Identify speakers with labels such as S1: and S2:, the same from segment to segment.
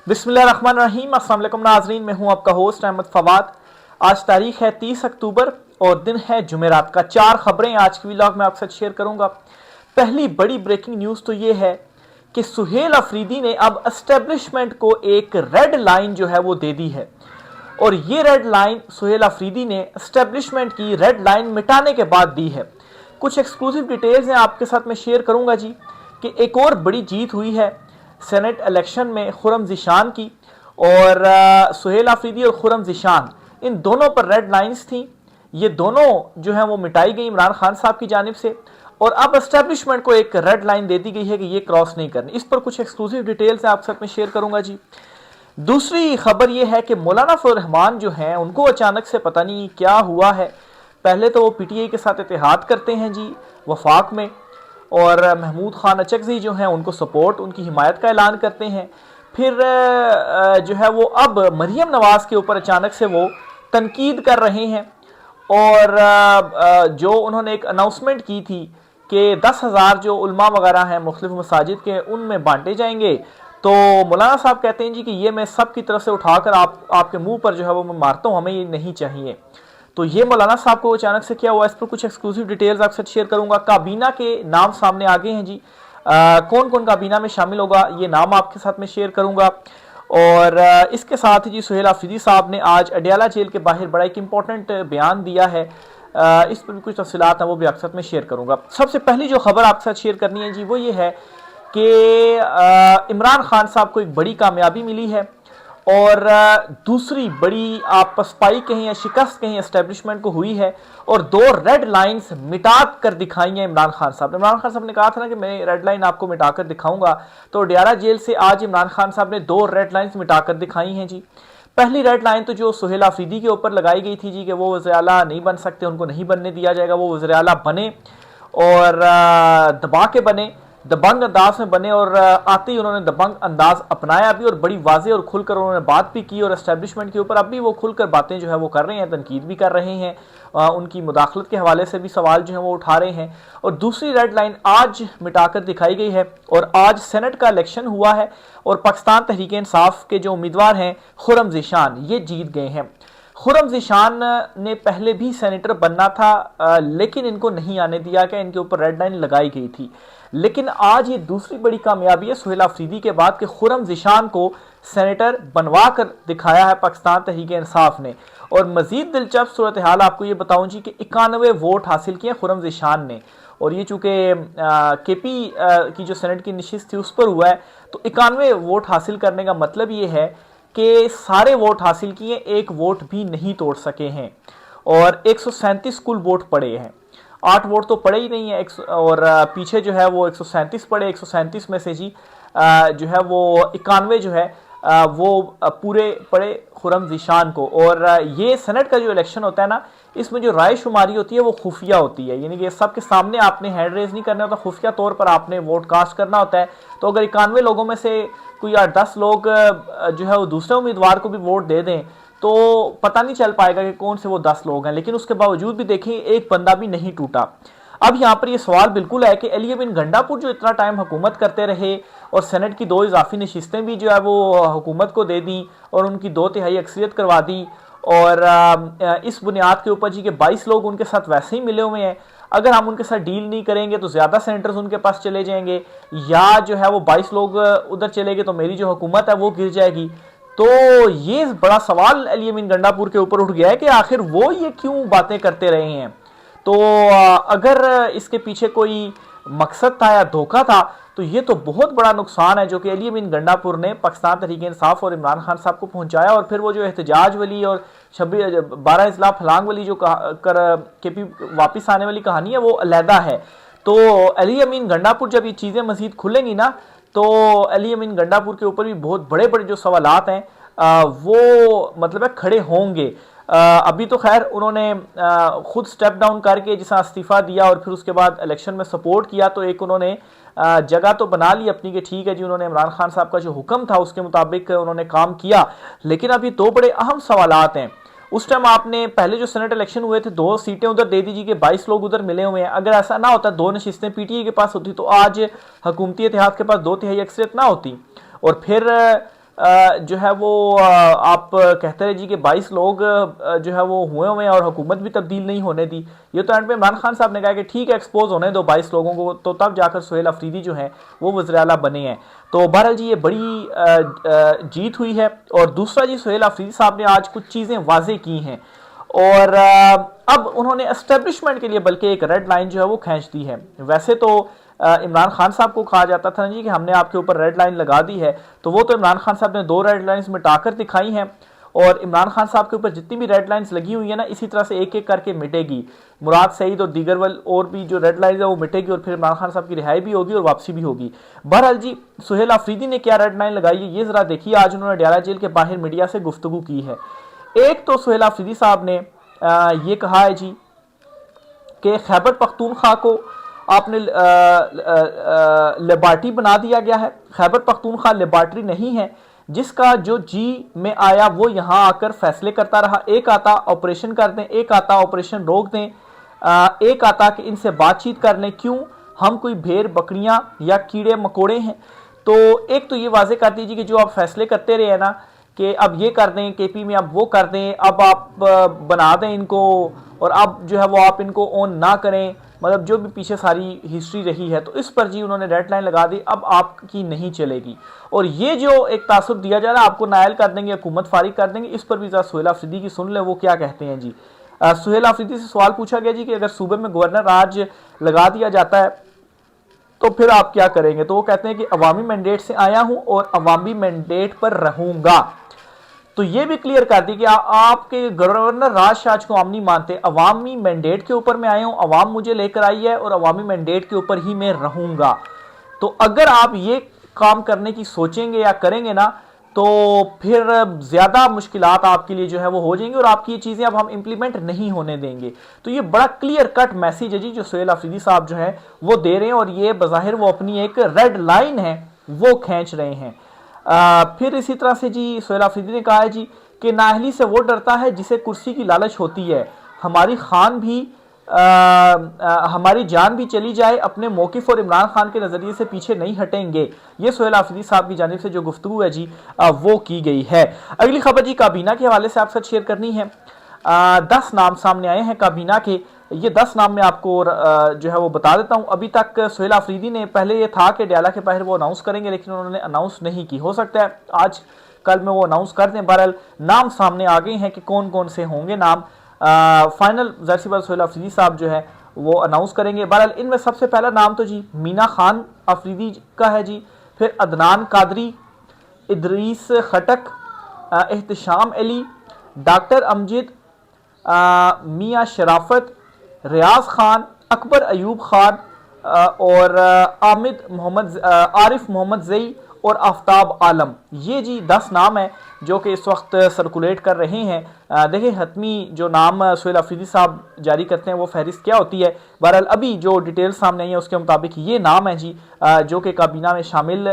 S1: बिस्मिल्लाहिर्रहमानिर्रहीम। अस्सलाम वालेकुम नाज़रीन, मैं हूं आपका होस्ट अहमद फवाद। आज तारीख है 30 अक्टूबर और दिन है जुमेरात का। 4 खबरें आज की व्लॉग में आपके साथ शेयर करूंगा। पहली बड़ी ब्रेकिंग न्यूज़ तो ये है कि सुहेल अफरीदी ने अब एस्टेब्लिशमेंट को एक रेड लाइन जो है वो दे दी है, और ये रेड लाइन सुहेल अफरीदी ने एस्टेब्लिशमेंट की रेड लाइन मिटाने के बाद दी है। कुछ एक्सक्लूसिव डिटेल्स हैं आपके साथ मैं शेयर करूंगा जी, कि एक और बड़ी जीत हुई है सेनेट इलेक्शन में खुरम ज़ीशान की, और सुहेल अफरीदी और खुरम ज़ीशान इन दोनों पर रेड लाइंस थी। ये दोनों जो है वो मिटाई गई इमरान खान साहब की जानिब से, और अब एस्टेब्लिशमेंट को एक रेड लाइन दे दी गई है कि ये क्रॉस नहीं करनी। इस पर कुछ एक्सक्लूसिव डिटेल्स आपके साथ में शेयर करूंगा जी। दूसरी खबर यह है कि मौलाना फजल रहमान जो हैं उनको अचानक से पता नहीं क्या हुआ है। पहले तो वो पीटीआई के साथ इत्तेहाद करते हैं जी वफाक में, और महमूद खान अचकज़ई जो हैं उनको सपोर्ट, उनकी हिमायत का ऐलान करते हैं। फिर जो है वो अब मरीम नवाज़ के ऊपर अचानक से वो तनकीद कर रहे हैं, और जो उन्होंने एक अनाउंसमेंट की थी कि 10,000 जो उलमा वगैरह हैं मुख्तलिफ मसाजिद के उनमें बांटे जाएंगे, तो मौलाना साहब कहते हैं जी कि ये मैं सब की तरफ से उठाकर आपके मुंह पर जो है वो मैं मारता हूँ, हमें ये नहीं चाहिए। तो ये मौलाना साहब को अचानक से क्या हुआ, इस पर कुछ एक्सक्लूसिव डिटेल्स आपके साथ शेयर करूंगा। काबीना के नाम सामने आ गए हैं जी। कौन कौन काबीना में शामिल होगा ये नाम आपके साथ में शेयर करूंगा। और इसके साथ ही जी सुहेल अफरीदी साहब ने आज अडयाला जेल के बाहर बड़ा एक इंपॉर्टेंट बयान दिया है। इस पर भी कुछ तफसीलात हैं वो भी आपके साथ में शेयर करूंगा। सबसे पहली जो खबर आपके साथ शेयर करनी है जी वो ये है कि इमरान खान साहब को एक बड़ी कामयाबी मिली है, और दूसरी बड़ी आप पसपाई कहें या शिकस्त कहें एस्टेब्लिशमेंट को हुई है, और 2 रेड लाइंस मिटा कर दिखाई हैं इमरान खान साहब ने। इमरान खान साहब ने कहा था ना कि मैं रेड लाइन आपको मिटाकर दिखाऊंगा, तो अडयाला जेल से आज इमरान खान साहब ने 2 रेड लाइंस मिटाकर दिखाई हैं जी। पहली रेड लाइन तो जो सुहेल अफरीदी के ऊपर लगाई गई थी जी कि वो वज़ीर आला नहीं बन सकते, उनको नहीं बनने दिया जाएगा, वो वज़ीर आला बने और दबा के बने, दबंग अंदाज में बने, और आते ही उन्होंने दबंग अंदाज अपनाया भी, और बड़ी वाज़ेह और खुलकर उन्होंने बात भी की, और एस्टेब्लिशमेंट के ऊपर अब भी वो खुलकर बातें जो है वो कर रहे हैं, तनकीद भी कर रहे हैं, उनकी मुदाखलत के हवाले से भी सवाल जो है वो उठा रहे हैं। और दूसरी रेड लाइन आज मिटाकर दिखाई गई है, और आज सेनेट का इलेक्शन हुआ है, और पाकिस्तान तहरीक इंसाफ के जो उम्मीदवार हैं खुरम ज़ीशान ये जीत गए हैं। खुरम ज़ीशान ने पहले भी सेनेटर बनना था, लेकिन इनको नहीं आने दिया गया, इनके ऊपर रेड लाइन लगाई गई थी। लेकिन आज ये दूसरी बड़ी कामयाबी है सुहेल अफरीदी के बाद कि खुरम ज़ीशान को सेनेटर बनवा कर दिखाया है पाकिस्तान तहरीक इंसाफ ने। और मजीद दिलचस्प सूरत हाल आपको ये बताऊं जी कि 91 वोट हासिल किए खुरम ज़ीशान ने, और ये चूंकि केपी की जो सेनेट की नशिस्त थी उस पर हुआ है, तो 91 वोट हासिल करने का मतलब ये है कि सारे वोट हासिल किए, एक वोट भी नहीं तोड़ सके हैं, और 137 कुल वोट पड़े हैं। 8 वोट तो पड़े ही नहीं है, और पीछे जो है वो 137 पड़े। 137 में से जी जो है वो 91 जो है वो पूरे पड़े खुरम ज़ीशान को। और ये सेनेट का जो इलेक्शन होता है ना, इसमें जो राय शुमारी होती है वो खुफिया होती है, यानी कि सबके सामने आपने हैंड रेज नहीं करना होता, खुफिया तौर पर आपने वोट कास्ट करना होता है। तो अगर 91 लोगों में से कोई 8-10 लोग जो है वो दूसरे उम्मीदवार को भी वोट दे दें, तो पता नहीं चल पाएगा कि कौन से वो 10 लोग हैं। लेकिन उसके बावजूद भी देखिए एक बंदा भी नहीं टूटा। अब यहाँ पर ये सवाल बिल्कुल है कि अली बिन गंडापुर जो इतना टाइम हुकूमत करते रहे, और सेनेट की 2 इजाफी नशिस्तें भी जो है वो हुकूमत को दे दी, और उनकी 2/3 अक्सरियत करवा दी, और इस बुनियाद के ऊपर जी के 22 लोग उनके साथ वैसे ही मिले हुए हैं। अगर हम उनके साथ डील नहीं करेंगे तो ज़्यादा सेनेटर्स उनके पास चले जाएंगे, या जो है वो 22 लोग उधर चले गए तो मेरी जो हुकूमत है वो गिर जाएगी। तो ये बड़ा सवाल अली बिन गंडापुर के ऊपर उठ गया है कि आखिर वो ये क्यों बातें करते रहे हैं। तो अगर इसके पीछे कोई मकसद था या धोखा था, तो ये तो बहुत बड़ा नुकसान है जो कि अली बिन गंडापुर ने पाकिस्तान तहरीक इंसाफ और इमरान खान साहब को पहुंचाया। और फिर वो जो एहतजाज वाली और 12 इजला फलांग वाली जो केपी वापस आने वाली कहानी है वो अलहदा है। तो अली अमीन गंडापुर जब ये चीज़ें मजीद खुलेंगी ना, तो अली अमीन गंडापुर के ऊपर भी बहुत बड़े बड़े जो सवालात हैं वो मतलब है खड़े होंगे। अभी तो खैर उन्होंने खुद स्टेप डाउन करके जैसा इस्तीफ़ा दिया और फिर उसके बाद इलेक्शन में सपोर्ट किया, तो एक उन्होंने जगह तो बना ली अपनी कि ठीक है जी, उन्होंने इमरान खान साहब का जो हुक्म था उसके मुताबिक उन्होंने काम किया। लेकिन अभी 2 बड़े अहम सवालात हैं। उस टाइम आपने पहले जो सेनेट इलेक्शन हुए थे 2 सीटें उधर दे दीजिए कि 22 लोग उधर मिले हुए हैं। अगर ऐसा ना होता, 2 नशिस्तें पीटीआई के पास होती, तो आज हुकूमती इत्तेहाद के पास 2/3 अक्सरियत ना होती। और फिर जो है वो आप कहते रहे जी कि 22 लोग जो है वो हुए हैं और हुकूमत भी तब्दील नहीं होने दी। ये तो एंड पे इमरान खान साहब ने कहा कि ठीक है एक्सपोज होने दो 22 लोगों को, तो तब जाकर सुहेल अफरीदी जो हैं वो वज़ीर आला बने हैं। तो बहरहाल जी ये बड़ी जीत हुई है। और दूसरा जी, सुहेल अफरीदी साहब ने आज कुछ चीज़ें वाजे की हैं और अब उन्होंने एस्टेब्लिशमेंट के लिए बल्कि एक रेड लाइन जो है वो खींच दी है। वैसे तो इमरान खान साहब को कहा जाता था ना जी कि हमने आपके ऊपर रेड लाइन लगा दी है, तो वो तो इमरान खान साहब ने 2 रेड लाइंस मिटाकर दिखाई हैं और इमरान खान साहब के ऊपर जितनी भी रेड लाइंस लगी हुई है ना, इसी तरह से एक एक करके मिटेगी। मुराद सईद और दीगर और भी जो रेड लाइंस है वो मिटेगी और फिर इमरान खान साहब की रिहाई भी होगी और वापसी भी होगी। बहरहाल जी, सुहेल अफरीदी ने क्या रेड लाइन लगाई है ये जरा देखिए। आज उन्होंने अडयाला जेल के बाहर मीडिया से गुफ्तगू की है। एक तो सुहेल अफरीदी साहब ने ये कहा है जी कि खैबर पख्तूनख्वा को आपने लेबार्टरी बना दिया गया है। खैबर पख्तूनख्वा लेबार्टरी नहीं है जिसका जो जी में आया वो यहाँ आकर फैसले करता रहा। एक आता ऑपरेशन कर दें, एक आता ऑपरेशन रोक दें, एक आता कि इनसे बातचीत कर लें, क्यों हम कोई भेड़ बकरियां या कीड़े मकोड़े हैं। तो एक तो ये वाजे कर दीजिए कि जो आप फैसले करते रहे हैं ना कि अब ये कर दें केपी में, अब वो कर दें, अब आप बना दें इनको और अब जो है वो आप इनको ऑन ना करें, मतलब जो भी पीछे सारी हिस्ट्री रही है, तो इस पर जी उन्होंने रेड लाइन लगा दी, अब आपकी नहीं चलेगी। और ये जो एक तासुर दिया जा रहा है आपको नायल कर देंगे, हुकूमत फारिग कर देंगे, इस पर भी जरा सुहेल अफरीदी की सुन ले वो क्या कहते हैं जी। सुहेल अफरीदी से सवाल पूछा गया जी कि अगर सूबे में गवर्नर राज लगा दिया जाता है तो फिर आप क्या करेंगे। तो वो कहते हैं कि अवामी मैंडेट से आया हूं और अवामी मैंडेट पर रहूंगा। तो ये भी क्लियर कर दी कि आपके गवर्नर राज शाह को हम नहीं मानते, अवामी मैंडेट के ऊपर मैं आया हूं, अवाम मुझे लेकर आई है और अवामी मैंडेट के ऊपर ही मैं रहूंगा। तो अगर आप ये काम करने की सोचेंगे या करेंगे ना तो फिर ज्यादा मुश्किलात आपके लिए जो है वो हो जाएंगी और आपकी ये चीजें अब हम इंप्लीमेंट नहीं होने देंगे। तो ये बड़ा क्लियर कट मैसेज है जी जो सुहेल अफरीदी साहब जो है वो दे रहे हैं और ये बज़ाहिर वो अपनी एक रेड लाइन है वो खींच रहे हैं। फिर इसी तरह से जी सुहेल अफरीदी ने कहा है जी कि नाअहली से वो डरता है जिसे कुर्सी की लालच होती है, हमारी हमारी जान भी चली जाए अपने मौकिफ और इमरान खान के नजरिए से पीछे नहीं हटेंगे। ये सुहेल अफरीदी साहब की जानिब से जो गुफ्तगू है जी वो की गई है। अगली खबर जी काबीना के हवाले से आप साथ शेयर करनी है। 10 नाम सामने आए हैं काबीना के। ये 10 नाम मैं आपको जो है वो बता देता हूं। अभी तक सुहेल अफरीदी ने, पहले ये था कि अडयाला के बाहर वो अनाउंस करेंगे लेकिन उन्होंने अनाउंस नहीं की, हो सकता है आज कल में वो अनाउंस कर दें। बहरहाल नाम सामने आ गए हैं कि कौन कौन से होंगे नाम। फाइनल ज़ाहिर सी बात सुहेल अफरीदी साहब जो है वो अनाउंस करेंगे। बहरहाल इनमें सबसे पहला नाम तो जी मीना खान अफरीदी का है जी, फिर अदनान कादरी, इदरीस खटक, एहतशाम अली, डॉक्टर अमजिद, मियाँ शराफत, रियाज खान, अकबर अयूब खान और आरिफ मोहम्मद जई और आफ्ताब आलम। ये जी 10 नाम हैं जो कि इस वक्त सर्कुलेट कर रहे हैं। देखिए हतमी जो नाम सुहेल अफरीदी साहब जारी करते हैं वो फहरिस्त क्या होती है। बहरहाल अभी जो डिटेल सामने आई है उसके मुताबिक ये नाम है जी जो कि काबीना में शामिल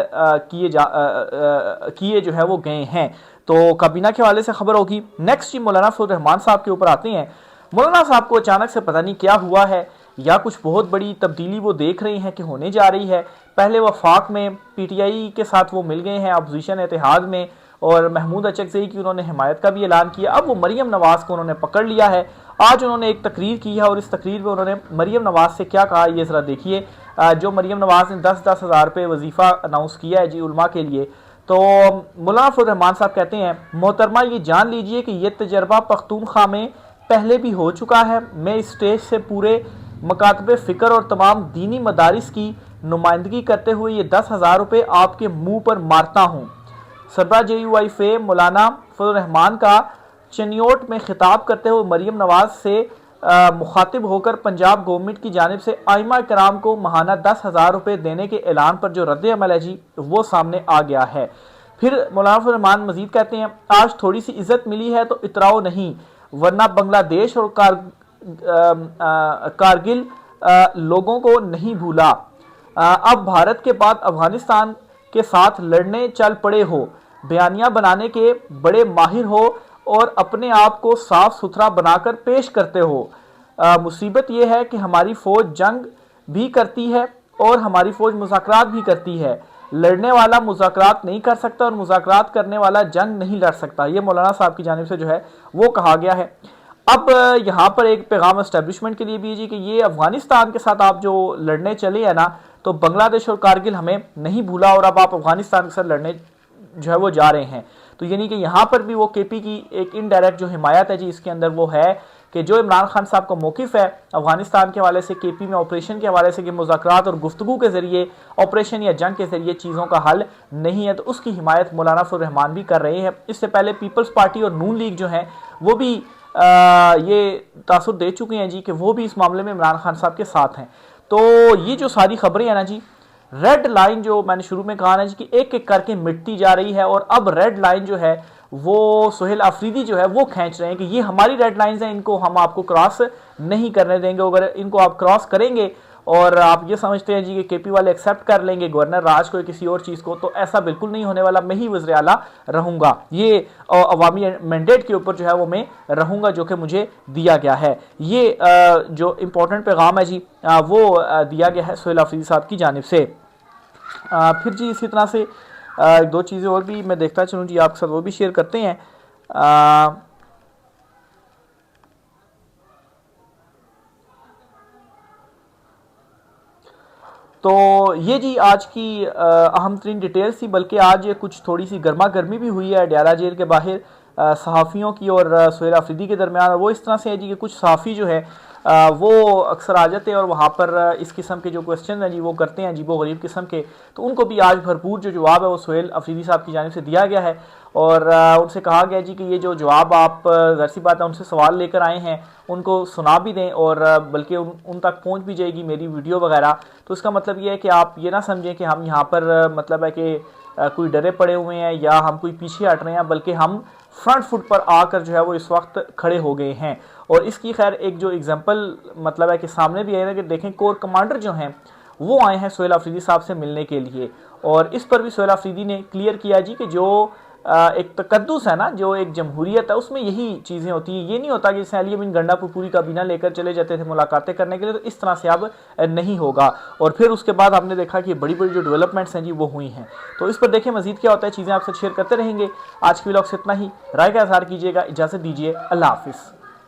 S1: किए जो है वो गए हैं। तो काबीना के हवाले से खबर होगी। नेक्स्ट जी मौलाना फजल रहमान साहब के ऊपर आते हैं। मौलाना साहब को अचानक से पता नहीं क्या हुआ है या कुछ बहुत बड़ी तब्दीली वो देख रहे हैं कि होने जा रही है। पहले वफाक में पीटीआई के साथ वो मिल गए हैं अपोजिशन इत्तेहाद में और महमूद अचकज़ई की उन्होंने हिमायत का भी ऐलान किया। अब वो मरियम नवाज को उन्होंने पकड़ लिया है। आज उन्होंने एक तकरीर की है और इस तकरीर में उन्होंने मरियम नवाज से क्या कहा ये ज़रा देखिए। जो मरियम नवाज ने 10-10 हज़ार रुपये वजीफ़ा अनाउंस किया है जी उलमा के लिए। तो मौलाना फजल रहमान साहब कहते हैं, मोहतरमा ये जान लीजिए कि ये तजर्बा पख्तूनख्वा में पहले भी हो चुका है। मैं इस स्टेज से पूरे मकातबे फ़िक्र और तमाम दीनी मदारिस की नुमाइंदगी करते हुए ये 10,000 रुपये आपके मुंह पर मारता हूँ। सरबरा JUIF मौलाना फजल रहमान का चनियोट में खिताब करते हुए मरियम नवाज से मुखातिब होकर पंजाब गवर्नमेंट की जानिब से आइमा कराम को महाना 10,000 रुपये देने के ऐलान पर जो रद्द अमल है जी वो सामने आ गया है। फिर मौलाना फजल रहमान मजीद कहते हैं, आज थोड़ी सी इज्जत मिली है तो इतराओ नहीं, वरना बांग्लादेश और कारगिल लोगों को नहीं भूला। अब भारत के बाद अफगानिस्तान के साथ लड़ने चल पड़े हो, बयानियां बनाने के बड़े माहिर हो और अपने आप को साफ सुथरा बनाकर पेश करते हो। मुसीबत यह है कि हमारी फौज जंग भी करती है और हमारी फौज मुज़ाकरात भी करती है। लड़ने वाला मुज़ाकरात नहीं कर सकता और मुज़ाकरात करने वाला जंग नहीं लड़ सकता। ये मौलाना साहब की जानिब से जो है वो कहा गया है। अब यहाँ पर एक पैगाम एस्टेब्लिशमेंट के लिए भी जी कि ये अफगानिस्तान के साथ आप जो लड़ने चले हैं ना, तो बांग्लादेश और कारगिल हमें नहीं भूला और अब आप अफगानिस्तान के साथ लड़ने जो है वो जा रहे हैं। तो यानी कि यहाँ पर भी वो केपी की एक इनडायरेक्ट जो हिमायत है जी इसके अंदर वो है कि जो इमरान खान साहब का मौकिफ है अफगानिस्तान के हवाले से, केपी में ऑपरेशन के हवाले से कि मुज़ाकरात और गुफ्तगू के जरिए, ऑपरेशन या जंग के जरिए चीज़ों का हल नहीं है, तो उसकी हिमायत मौलाना फजल रहमान भी कर रहे हैं। इससे पहले पीपल्स पार्टी और नून लीग जो है वो भी ये तासुर दे चुके हैं जी कि वो भी इस मामले में इमरान खान साहब के साथ हैं। तो ये जो सारी खबरें हैं ना जी, रेड लाइन जो मैंने शुरू में कहा ना जी कि एक एक करके मिटती जा रही है और अब रेड लाइन जो है वो सुहेल अफरीदी जो है वो खींच रहे हैं कि ये हमारी रेड लाइंस हैं, इनको हम आपको क्रॉस नहीं करने देंगे। अगर इनको आप क्रॉस करेंगे और आप ये समझते हैं जी कि केपी वाले एक्सेप्ट कर लेंगे गवर्नर राज को किसी और चीज़ को, तो ऐसा बिल्कुल नहीं होने वाला। मैं ही वज़ीर आला रहूँगा, ये अवामी मैंडेट के ऊपर जो है वो मैं रहूँगा जो कि मुझे दिया गया है। ये जो इम्पोर्टेंट पैगाम है जी वो दिया गया है सुहेल अफरीदी साहब की जानिब से। फिर जी इसी तरह से दो चीज़ें और भी मैं देखता चलूँ जी आपके साथ, वो भी शेयर करते हैं। तो ये जी आज की अहम तरीन डिटेल्स थी, बल्कि आज कुछ थोड़ी सी गर्मा गर्मी भी हुई है अडयाला जेल के बाहर सहाफ़ियों की और सुहेल अफरीदी के दरमियान। वो इस तरह से है जी कि कुछ सहाफ़ी जो है वो अक्सर आ जाते हैं और वहाँ पर इस किस्म के जो क्वेश्चन हैं जी वो करते हैं अजीबो गरीब किस्म के, तो उनको भी आज भरपूर जो जवाब है वो सुहेल अफरीदी साहब की जानिब से दिया गया है। और उनसे कहा गया जी कि ये जो जवाब आप ज़ाहिर सी बात है उनसे सवाल लेकर आए हैं उनको सुना भी दें और बल्कि उन तक पहुंच भी जाएगी मेरी वीडियो वगैरह। तो इसका मतलब ये है कि आप ये ना समझें कि हम यहाँ पर मतलब है कि कोई डरे पड़े हुए हैं या हम कोई पीछे हट रहे हैं, बल्कि हम फ्रंट फुट पर आकर जो है वो इस वक्त खड़े हो गए हैं। और इसकी खैर एक जो एग्जांपल मतलब है कि सामने भी आए ना कि देखें कोर कमांडर जो हैं वो आए हैं सुहेल अफरीदी साहब से मिलने के लिए, और इस पर भी सुहेल अफरीदी ने क्लियर किया जी कि जो एक तकद्दुस है ना, जो एक जमहूरियत है उसमें यही चीज़ें होती हैं। ये नहीं होता कि जैसे अली बिन गंडापुर पूरी काबीना लेकर चले जाते थे मुलाकातें करने के लिए, तो इस तरह से अब नहीं होगा। और फिर उसके बाद हमने देखा कि बड़ी बड़ी जो डेवलपमेंट्स हैं जी वो हुई हैं। तो इस पर देखें मजीद क्या होता है, चीज़ें आपसे शेयर करते रहेंगे। आज की व्लॉग से इतना ही, राय का इज़हार कीजिएगा, इजाज़त दीजिए, अल्लाह हाफिज़।